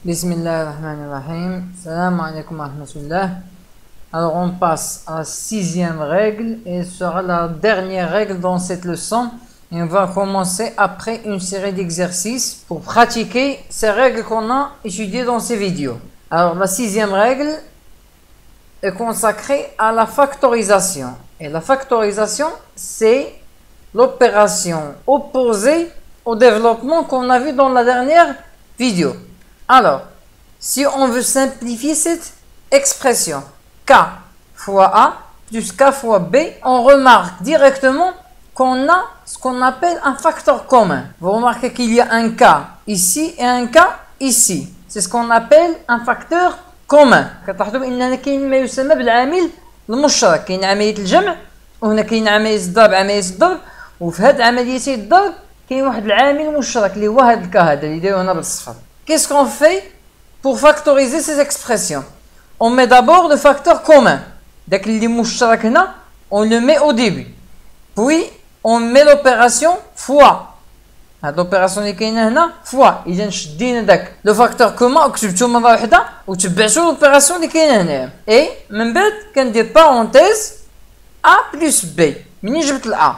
Bismillahirrahmanirrahim. Salam alaikum wa rahmatullah. Alors on passe à la 6e règle et ce sera la dernière règle dans cette leçon. Et on va commencer après une série d'exercices pour pratiquer ces règles qu'on a étudiées dans ces vidéos. Alors la 6e règle est consacrée à la factorisation. Et la factorisation, c'est l'opération opposée au développement qu'on a vu dans la dernière vidéo. Alors, si on veut simplifier cette expression, K fois A plus K fois B, on remarque directement qu'on a ce qu'on appelle un facteur commun. Vous remarquez qu'il y a un K ici et un K ici. C'est ce qu'on appelle un facteur commun. كتلاحظوا بأننا كاين ما يسمى بالعامل المشترك. كاين عملية الجمع وهنا كاين عملية الضرب وفي هاد عملية الضرب كاين واحد العامل مشترك اللي هو هاد الكا هذا اللي داير هنا بالصفر. Qu'est-ce qu'on fait pour factoriser ces expressions? On met d'abord le facteur commun. Dès qu'il est مشترك هنا, on le met au début. Puis on met l'opération fois. L'opération اللي كاينه هنا fois. إذا شدينا داك لو فاكتور كومون وكتبتو مرة واحدة وتبعتو l'opération اللي كاينه هنايا. Et من بعد كندير parenthèse A plus B. منين جبت ال A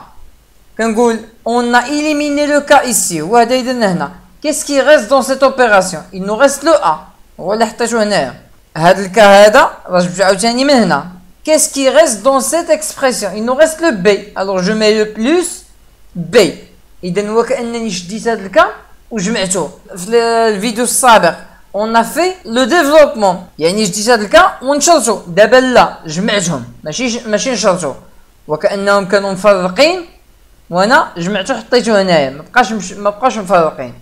كنقول on a éliminé le cas ici وهذا يديرنا هنا. Qu'est-ce qui reste dans cette opération? Il nous reste le A. هو اللي حطيتو هنايا. هذا الكا هذا راه جبتو عاوتاني من هنا. Qu'est-ce qui reste dans cette expression? Il nous reste le B. Alors je mets le plus B. إذا هو كأنني شديت هذا الكا وجمعته. في الفيديو السابق on a fait le développement. يعني شديت هذا الكا ونشرتو. دابا لا جمعتهم ماشي نشرتو. وكأنهم كانوا مفرقين وانا جمعتو حطيتو هنايا. ما بقاش مفرقين.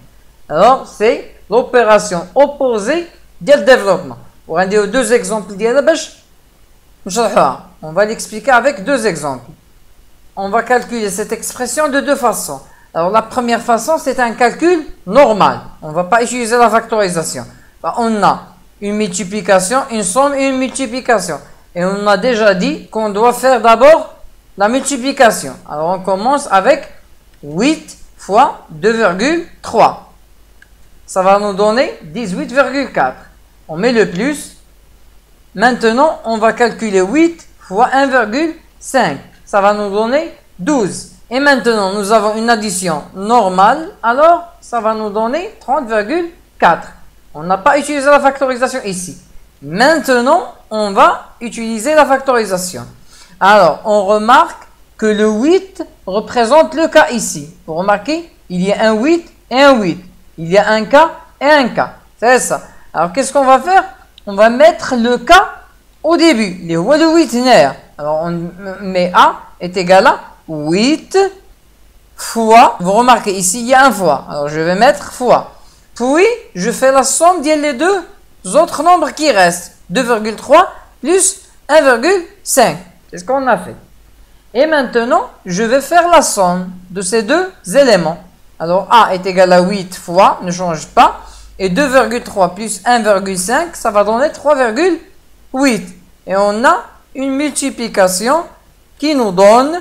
Alors c'est l'opération opposée du développement. On va dire deux exemples ديالها باش نشرحوها. On va l'expliquer avec deux exemples. On va calculer cette expression de deux façons. Alors la première façon, c'est un calcul normal. On ne va pas utiliser la factorisation. On a une multiplication, une somme et une multiplication. Et on a déjà dit qu'on doit faire d'abord la multiplication. Alors on commence avec 8 fois 2,3. Ça va nous donner 18,4. On met le plus. Maintenant, on va calculer 8 fois 1,5. Ça va nous donner 12. Et maintenant, nous avons une addition normale. Alors, ça va nous donner 30,4. On n'a pas utilisé la factorisation ici. Maintenant, on va utiliser la factorisation. Alors, on remarque que le 8 représente le cas ici. Vous remarquez, il y a un 8 et un 8. Il y a un cas et un cas. C'est ça. Alors, qu'est-ce qu'on va faire? On va mettre le cas au début. Le 8 هنايا. Alors, on met A est égal à 8 fois. Vous remarquez, ici, il y a un fois. Alors, je vais mettre fois. Puis, je fais la somme des les deux autres nombres qui restent. 2,3 plus 1,5. C'est ce qu'on a fait. Et maintenant, je vais faire la somme de ces deux éléments. Alors, A est égal à 8 fois, ne change pas. Et 2,3 plus 1,5, ça va donner 3,8. Et on a une multiplication qui nous donne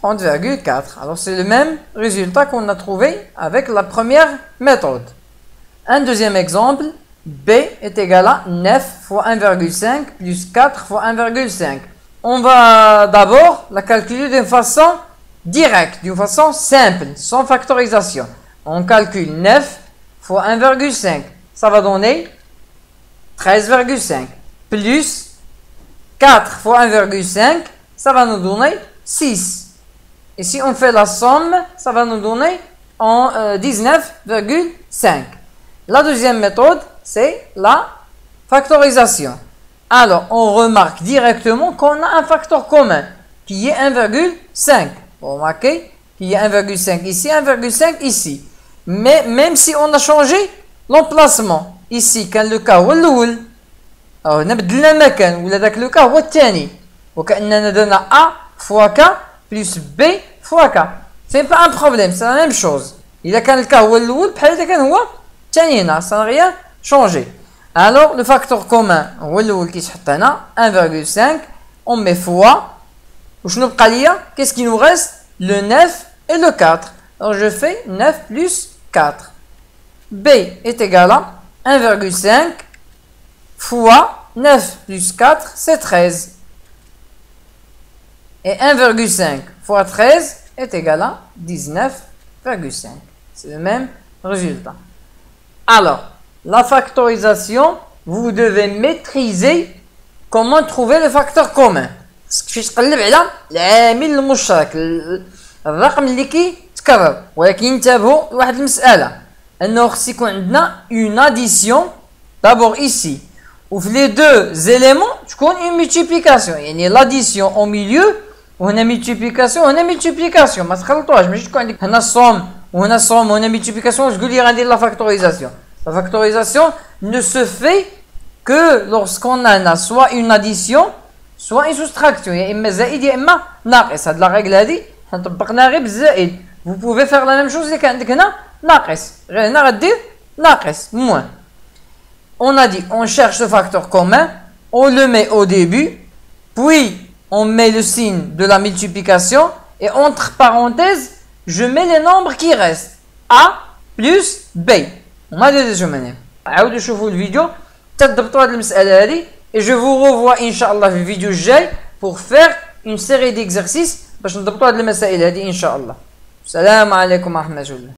30,4. Alors, c'est le même résultat qu'on a trouvé avec la première méthode. Un deuxième exemple, B est égal à 9 fois 1,5 plus 4 fois 1,5. On va d'abord la calculer d'une façon directe, d'une façon simple, sans factorisation. On calcule 9 fois 1,5. Ça va donner 13,5. Plus 4 fois 1,5, ça va nous donner 6. Et si on fait la somme, ça va nous donner 19,5. La deuxième méthode, c'est la factorisation. Alors, on remarque directement qu'on a un facteur commun qui est 1,5. Vous remarquez qu'il y a 1,5 ici, 1,5 ici. Mais même si on a changé l'emplacement, ici, quand le cas هو الأول, alors نبدلنا المكان ولا ذاك لو كا هو الثاني وكأننا درنا A fois K plus B fois K. C'est pas un problème, c'est la même chose. إذا كان الكا هو الأول بحال إذا كان هو الثاني هنا, ça n'a rien changé. Alors le facteur commun هو الأول كيتحط هنا 1,5. On met fois. وشنو بقى ليا? Qu'est-ce qui nous reste? Le 9 et le 4. Alors je fais 9 plus 4. B est égal à 1,5 fois 9 plus 4, c'est 13. Et 1,5 fois 13 est égal à 19,5. C'est le même résultat. Alors, la factorisation, vous devez maîtriser comment trouver le facteur commun. كيفاش تقلب على العامل المشترك الرقم اللي كيتكرر. ولكن انتبهوا لواحد المسألة أنه خص يكون عندنا une addition d'abord ici وفي les deux éléments تكون une multiplication. يعني l'addition au milieu وهنا multiplication وهنا multiplication. ما تخلطوهاش ماشي تكون عندك هنا الصوم وهنا الصوم وهنا multiplication تقول لي غندير la factorisation. La factorisation ne se fait que lorsqu'on a soit une addition soit une soustraction. يا إما زائد يا إما ناقص. هاد لا ريغل هادي حنا طبقناها غير بالزائد. Vous pouvez faire la même chose اللي كان عندك هنا ناقص. غير هنا غدير ناقص moins. On a dit on cherche le facteur commun, on le met au début, puis on met le signe de la multiplication et entre parenthèses, je mets les nombres qui restent. A plus B. On a deux manières. عاودوا شوفوا الفيديو تضبطوا هذه المسألة هذه et je vous revois إنشاء الله في الفيديو الجاي pour faire une série d'exercices باش نضبطوا هذه المسائل هذه إن شاء الله. السلام عليكم ورحمة الله.